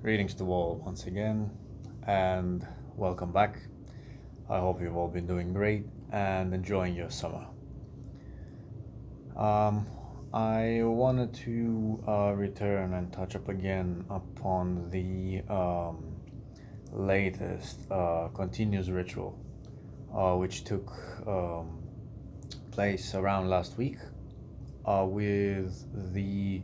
Greetings to all once again, and welcome back. I hope you've all been doing great and enjoying your summer. I wanted to return and touch up again upon the latest continuous ritual, which took place around last week with the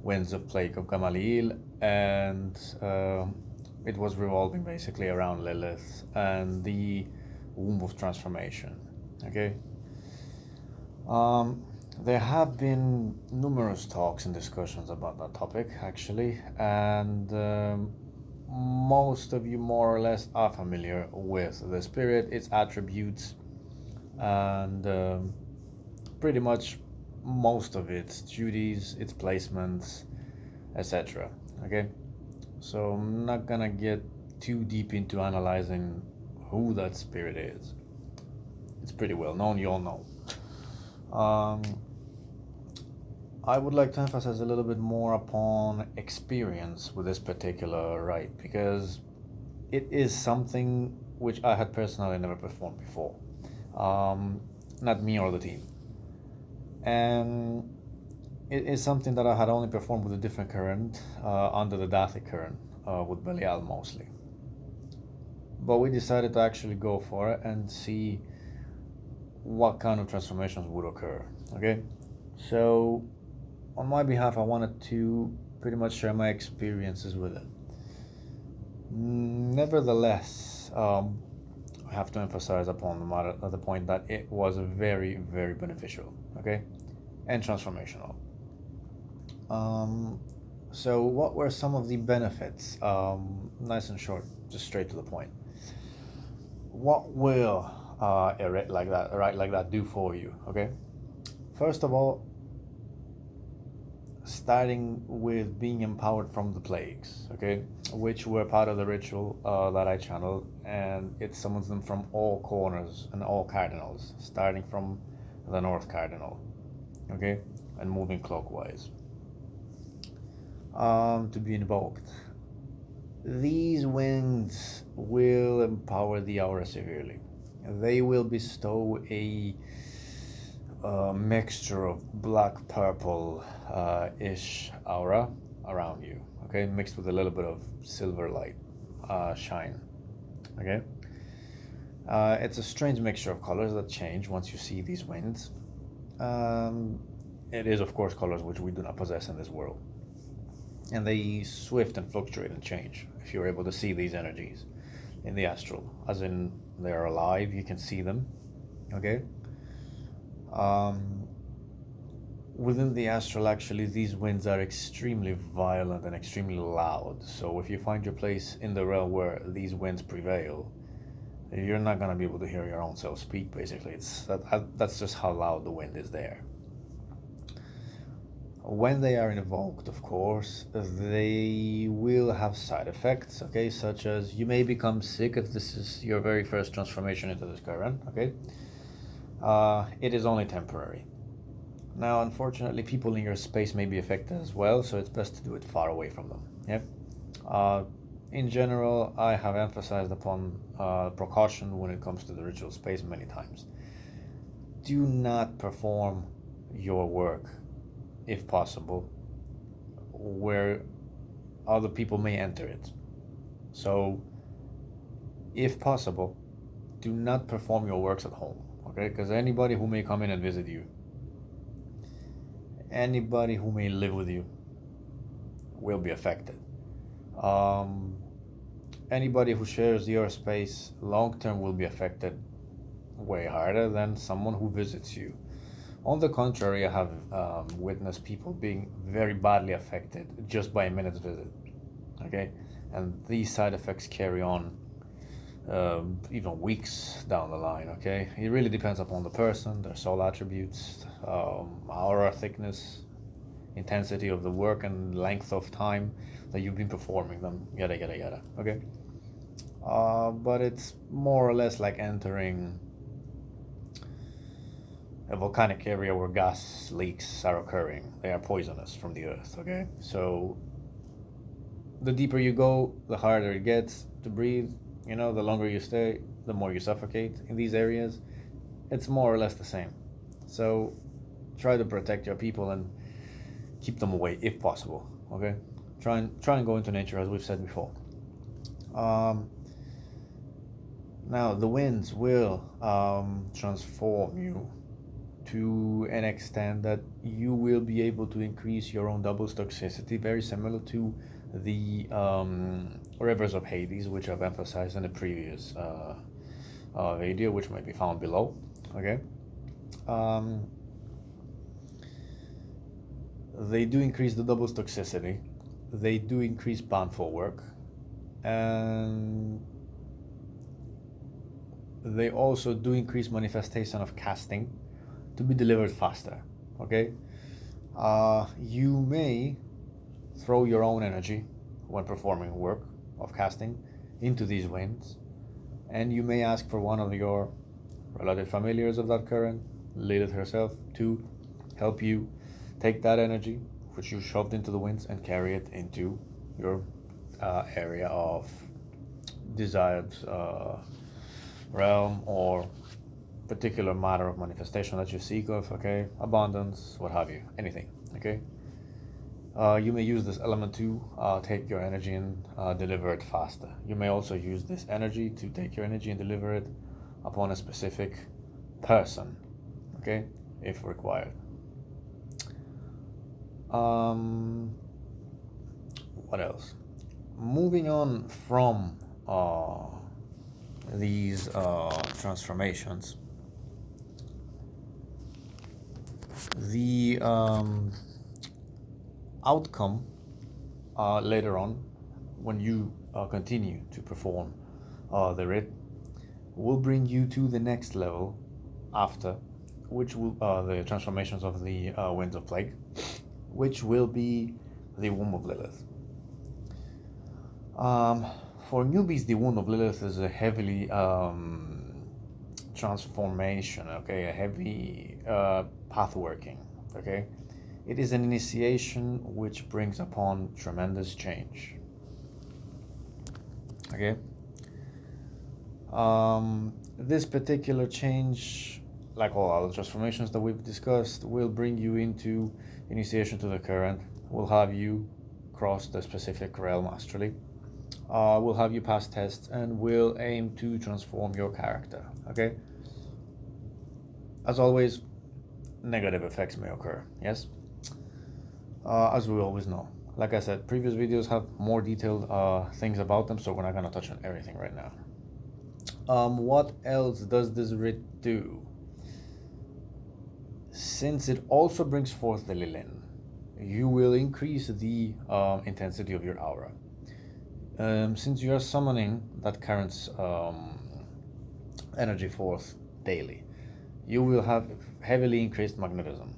winds of plague of Gamaliel, and it was revolving basically around Lilith and the womb of transformation. Okay. There have been numerous talks and discussions about that topic actually, and most of you more or less are familiar with the spirit, its attributes, and pretty much most of its duties, its placements, etc. Okay, so I'm not gonna get too deep into analyzing who that spirit is. It's pretty well known, you all know. I would like to emphasize a little bit more upon experience with this particular rite, because it is something which I had personally never performed before. Not me or the team. And it is something that I had only performed with a different current, under the Dathic current, with Belial mostly. But we decided to actually go for it and see what kind of transformations would occur. Okay, so on my behalf, I wanted to pretty much share my experiences with it. Nevertheless, I have to emphasize upon the point that it was very, very beneficial, okay, and transformational. So what were some of the benefits? Nice and short, just straight to the point. What will a rite like that do for you? Okay, first of all, starting with being empowered from the plagues, okay, which were part of the ritual that I channeled, and it summons them from all corners and all cardinals, starting from the North Cardinal, okay, and moving clockwise, to be invoked. These winds will empower the aura severely. They will bestow a mixture of black purple ish aura around you, okay, mixed with a little bit of silver light shine. Okay, it's a strange mixture of colors that change once you see these winds. It is of course colors which we do not possess in this world, and they swift and fluctuate and change if you're able to see these energies in the astral, as in they are alive, you can see them. Okay, within the astral, actually, these winds are extremely violent and extremely loud. So if you find your place in the realm where these winds prevail, you're not going to be able to hear your own self speak, basically. That's just how loud the wind is there. When they are invoked, of course, they will have side effects, okay, such as you may become sick if this is your very first transformation into this current, okay. It is only temporary. Now, unfortunately, people in your space may be affected as well, so it's best to do it far away from them. Yeah. In general, I have emphasized upon precaution when it comes to the ritual space many times. Do not perform your work, if possible, where other people may enter it. So, if possible, do not perform your works at home. Okay, because anybody who may come in and visit you, anybody who may live with you, will be affected. Anybody who shares your space long term will be affected way harder than someone who visits you. On the contrary, I have witnessed people being very badly affected just by a minute's visit. Okay, and these side effects carry on even weeks down the line. Okay, it really depends upon the person, their soul attributes, aura thickness, intensity of the work, and length of time that you've been performing them, yada yada yada. Okay, but it's more or less like entering a volcanic area where gas leaks are occurring. They are poisonous from the earth. Okay, so the deeper you go, the harder it gets to breathe. The longer you stay, the more you suffocate in these areas. It's more or less the same. So try to protect your people and keep them away if possible. Okay, try and go into nature, as we've said before. Now the winds will transform you to an extent that you will be able to increase your own double toxicity, very similar to the rivers of Hades, which I've emphasized in a previous video, which might be found below. Okay. They do increase the double toxicity. They do increase banful work, and they also do increase manifestation of casting to be delivered faster. Okay. You may throw your own energy when performing work of casting into these winds, and you may ask for one of your relative familiars of that current, Lilith herself, to help you take that energy which you shoved into the winds and carry it into your area of desired realm or particular matter of manifestation that you seek of. Okay, abundance, what have you, anything. Okay. You may use this element to take your energy and deliver it faster. You may also use this energy to take your energy and deliver it upon a specific person, okay, if required. What else? Moving on from these transformations, the outcome later on, when you continue to perform the rite, will bring you to the next level after, which will the transformations of the winds of plague, which will be the womb of Lilith. For newbies, the womb of Lilith is a heavily transformation, okay, a heavy path working, okay. It is an initiation which brings upon tremendous change. Okay. This particular change, like all other transformations that we've discussed, will bring you into initiation to the current, will have you cross the specific realm astrally, will have you pass tests, and will aim to transform your character. Okay. As always, negative effects may occur, yes? As we always know. Like I said, previous videos have more detailed things about them, so we're not going to touch on everything right now. What else does this rite do? Since it also brings forth the Lilin, you will increase the intensity of your aura. Since you are summoning that current's energy forth daily, you will have heavily increased magnetism.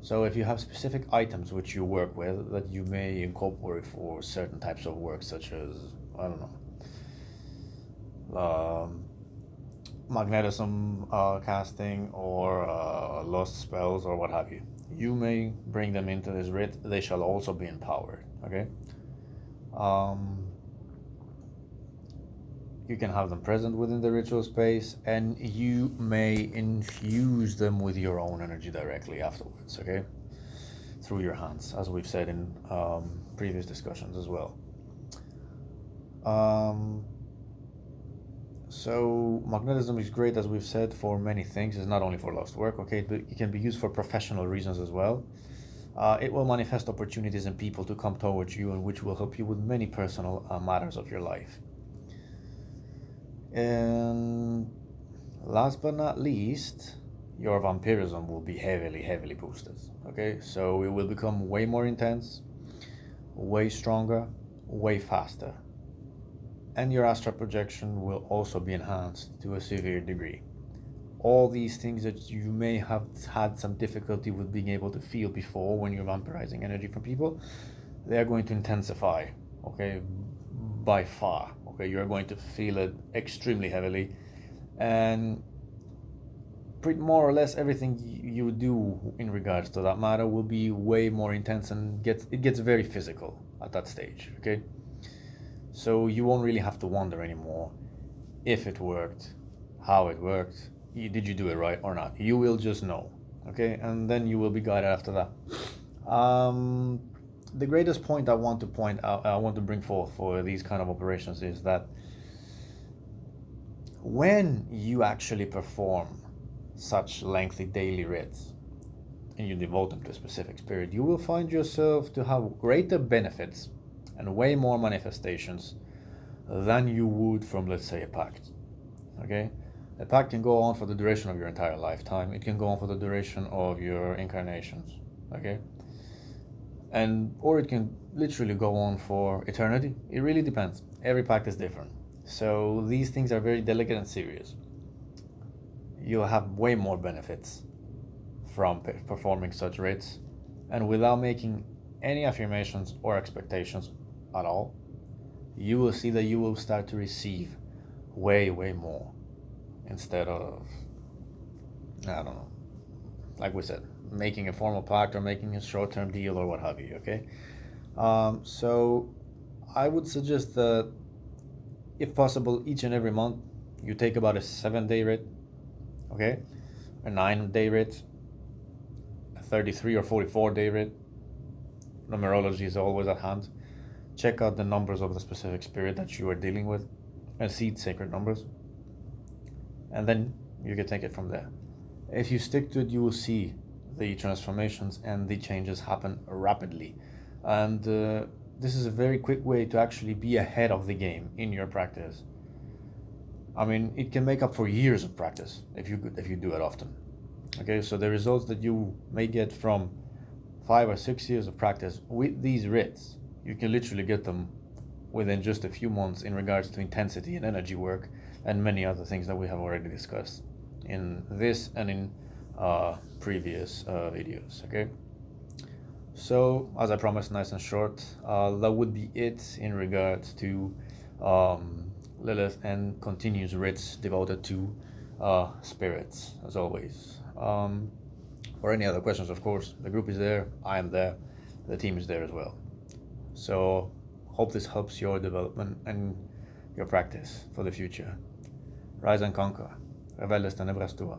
So if you have specific items which you work with that you may incorporate for certain types of work, such as, I don't know, magnetism casting or lost spells or what have you, you may bring them into this rite. They shall also be empowered. Okay. You can have them present within the ritual space, and you may infuse them with your own energy directly afterwards, okay? Through your hands, as we've said in previous discussions as well. So magnetism is great, as we've said, for many things. It's not only for lost work, okay? But it can be used for professional reasons as well. It will manifest opportunities and people to come towards you, and which will help you with many personal matters of your life. And last but not least, your vampirism will be heavily boosted. Okay, so it will become way more intense, way stronger, way faster, and your astral projection will also be enhanced to a severe degree. All these things that you may have had some difficulty with being able to feel before when you're vampirizing energy from people, they are going to intensify, okay, by far. Okay, you're going to feel it extremely heavily, and pretty more or less everything you do in regards to that matter will be way more intense, and it gets very physical at that stage. Okay, So you won't really have to wonder anymore if it worked, how it worked, did you do it right or not. You will just know, okay? And then you will be guided after that. The greatest point I want to point out, I want to bring forth for these kind of operations is that when you actually perform such lengthy daily rites and you devote them to a specific spirit, you will find yourself to have greater benefits and way more manifestations than you would from, let's say, a pact. Okay? A pact can go on for the duration of your entire lifetime. It can go on for the duration of your incarnations. Okay? Or it can literally go on for eternity. It really depends. Every pact is different. So these things are very delicate and serious. You'll have way more benefits from performing such rites, and without making any affirmations or expectations at all, you will see that you will start to receive way more instead of, I don't know, like we said, making a formal pact or making a short-term deal or what have you. Okay, so I would suggest that if possible, each and every month you take about a 7-day rite, okay, a 9-day rite, a 33 or 44-day rite. Numerology is always at hand. Check out the numbers of the specific spirit that you are dealing with and seed sacred numbers, and then you can take it from there. If you stick to it, you will see the transformations and the changes happen rapidly, and this is a very quick way to actually be ahead of the game in your practice. I mean, it can make up for years of practice if you do it often. Okay, so the results that you may get from 5 or 6 years of practice with these rites, you can literally get them within just a few months in regards to intensity and energy work and many other things that we have already discussed in this and in previous videos. Okay, so as I promised, nice and short, that would be it in regards to Lilith and continuous rites devoted to spirits, as always. For any other questions, of course, the group is there, I am there, the team is there as well. So hope this helps your development and your practice for the future. Rise and conquer. Rebelles tenebras tua.